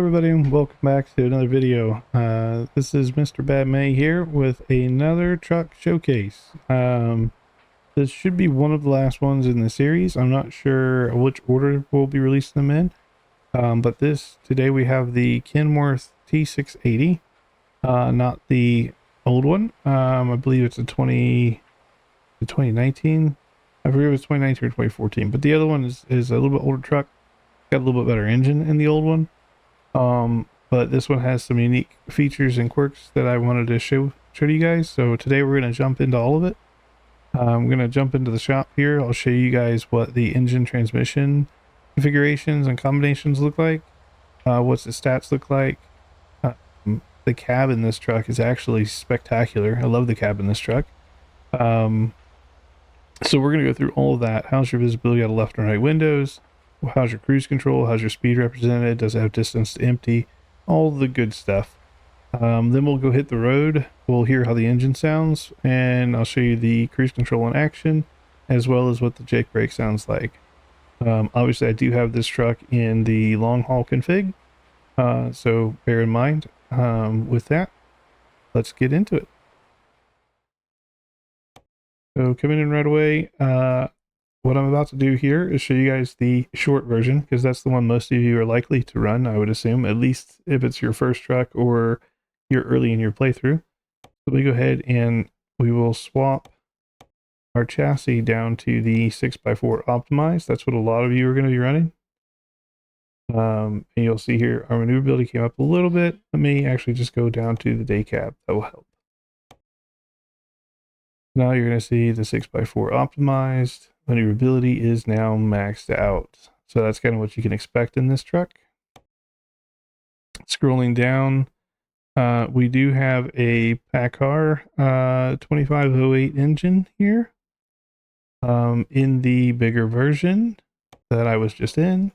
everybody, and welcome back to another video. This is Mr. Bad May here with another truck showcase. This should be one of the last ones in the series. I'm not sure which order we'll be releasing them in. But today we have the Kenworth T680, not the old one. I believe it's a 2019. I forget if it's 2019 or 2014, but the other one is a little bit older truck. Got a little bit better engine in the old one. But this one has some unique features and quirks that I wanted to show to you guys. So today we're going to jump into all of it. I'm going to jump into the shop here. I'll show you guys what the engine transmission configurations and combinations look like. What's the stats look like. The cab in this truck is actually spectacular. I love the cab in this truck. So we're going to go through all of that. How's your visibility out of left and right windows? How's your cruise control? How's your speed represented? Does it have distance to empty? All the good stuff. Then we'll go hit the road. We'll hear how the engine sounds, and I'll show you the cruise control in action, as well as what the Jake brake sounds like. Obviously, I do have this truck in the long haul config, so bear in mind. With that, let's get into it. So coming in right away, what I'm about to do here is show you guys the short version, because that's the one most of you are likely to run, I would assume, at least if it's your first truck or you're early in your playthrough. So we go ahead and we will swap our chassis down to the 6x4 optimized. That's what a lot of you are going to be running. And you'll see here our maneuverability came up a little bit. Let me actually just go down to the day cab. That will help. Now you're going to see the 6x4 optimized. Maneuverability is now maxed out. So that's kind of what you can expect in this truck. Scrolling down, we do have a PACCAR 2508 engine here in the bigger version that I was just in.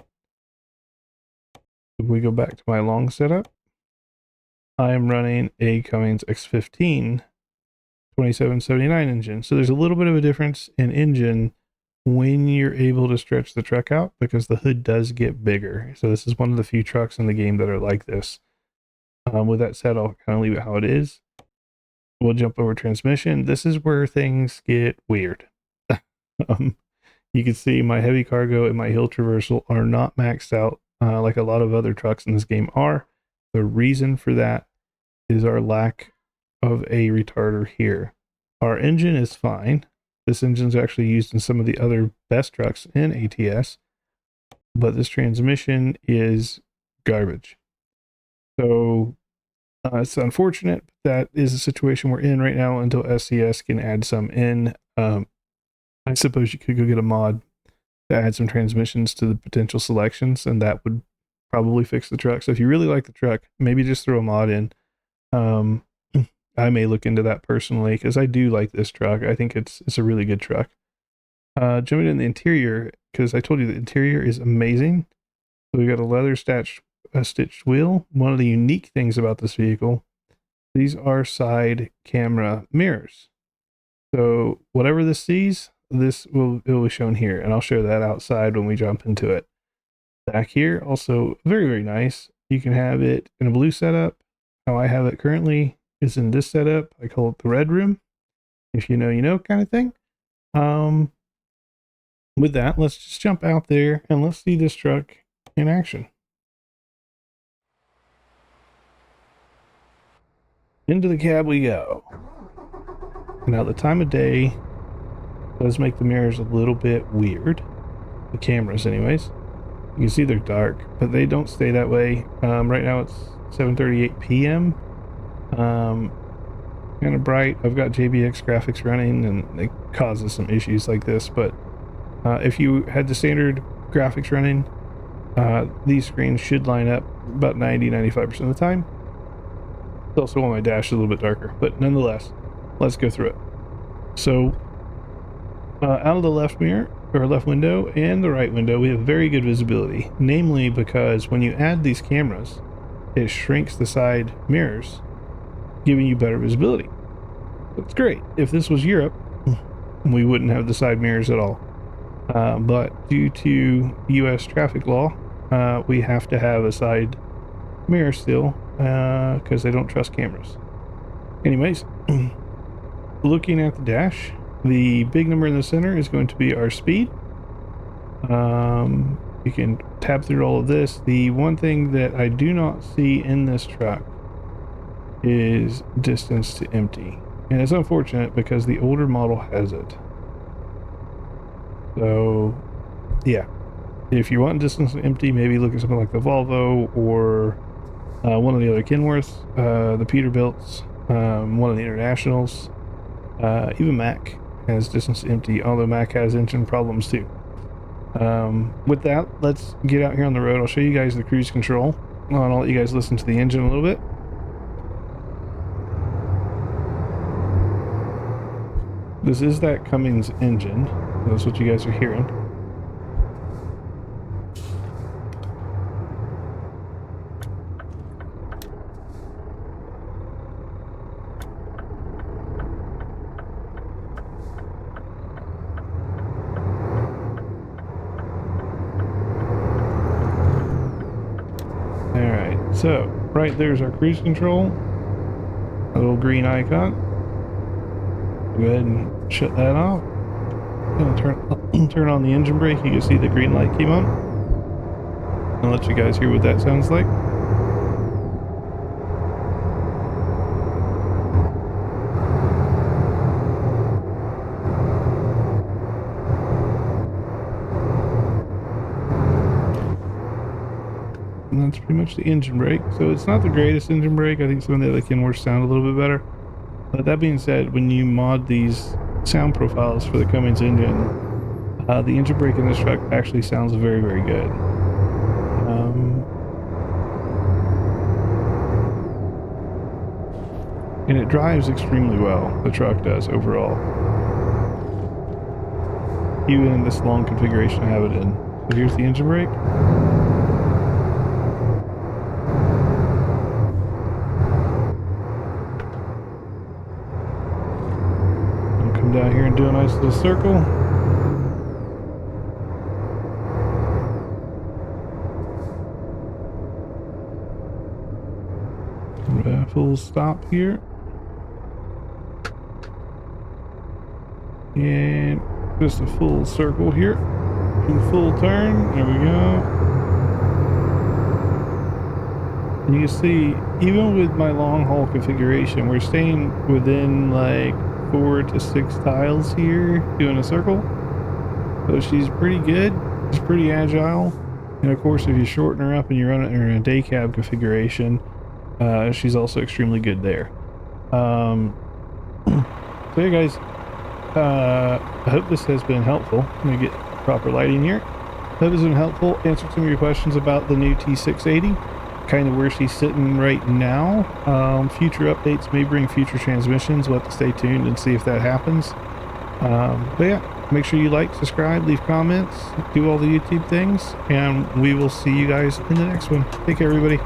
If we go back to my long setup, I am running a Cummins X12 2779 engine. So there's a little bit of a difference in engine when you're able to stretch the truck out, because the hood does get bigger. So this is one of the few trucks in the game that are like this. With that said, I'll kind of leave it how it is. We'll jump over transmission. This is where things get weird. You can see my heavy cargo and my hill traversal are not maxed out like a lot of other trucks in this game are. The reason for that is our lack of a retarder here. Our engine is fine. This engine's actually used in some of the other best trucks in ATS, but this transmission is garbage. So it's unfortunate. That is a situation we're in right now until SCS can add some in. I suppose you could go get a mod to add some transmissions to the potential selections, and that would probably fix the truck. So if you really like the truck, maybe just throw a mod in. I may look into that personally, because I do like this truck. I think it's a really good truck. Jumping in the interior, because I told you the interior is amazing. So we got a leather stitched wheel. One of the unique things about this vehicle, these are side camera mirrors. So whatever this sees, it will be shown here, and I'll show that outside when we jump into it. Back here, also very, very nice. You can have it in a blue setup. How I have it currently is in this setup. I call it the red room. If you know, you know, kind of thing. With that, let's just jump out there and let's see this truck in action. Into the cab we go. Now the time of day does make the mirrors a little bit weird. The cameras anyways. You can see they're dark, but they don't stay that way. Right now it's 7:38 p.m. Kind of bright. I've got JBX graphics running, and it causes some issues like this, but if you had the standard graphics running, these screens should line up about 90-95% of the time. It's also on my dash a little bit darker, but nonetheless, let's go through it. So out of the left mirror, or left window, and the right window, we have very good visibility, namely because when you add these cameras, it shrinks the side mirrors, giving you better visibility. That's great. If this was Europe, we wouldn't have the side mirrors at all. But due to US traffic law, we have to have a side mirror still, because they don't trust cameras. Anyways, looking at the dash, the big number in the center is going to be our speed. You can tab through all of this. The one thing that I do not see in this truck is distance to empty. And it's unfortunate because the older model has it. So, yeah. If you want distance to empty, maybe look at something like the Volvo or one of the other Kenworths, the Peterbilts, one of the Internationals, even Mack has distance to empty, although Mack has engine problems too. With that, let's get out here on the road. I'll show you guys the cruise control, and I'll let you guys listen to the engine a little bit. This is that Cummins engine. That's what you guys are hearing. Alright, so right there's our cruise control. A little green icon. Go ahead and shut that off. Gonna turn on the engine brake. You can see the green light came on. I'll let you guys hear what that sounds like. And that's pretty much the engine brake. So it's not the greatest engine brake. I think some of the other Kenworths sound a little bit better. But that being said, when you mod these sound profiles for the Cummins engine, the engine brake in this truck actually sounds very, very good. And it drives extremely well, the truck does overall. Even in this long configuration I have it in. So here's the engine brake. Down here and do a nice little circle. Full stop here. And just a full circle here. And full turn. There we go. And you can see, even with my long haul configuration, we're staying within like 4 to 6 tiles here doing a circle, so she's pretty good. She's pretty agile, and of course if you shorten her up and you run it in a day cab configuration, she's also extremely good there. So yeah guys, I hope this has been helpful. Let me get proper lighting here. Hope this has been helpful. Answered some of your questions about the new T680, kind of where she's sitting right now. Future updates may bring future transmissions. We'll have to stay tuned and see if that happens. But yeah, make sure you like, subscribe, leave comments, do all the YouTube things, and we will see you guys in the next one. Take care, everybody.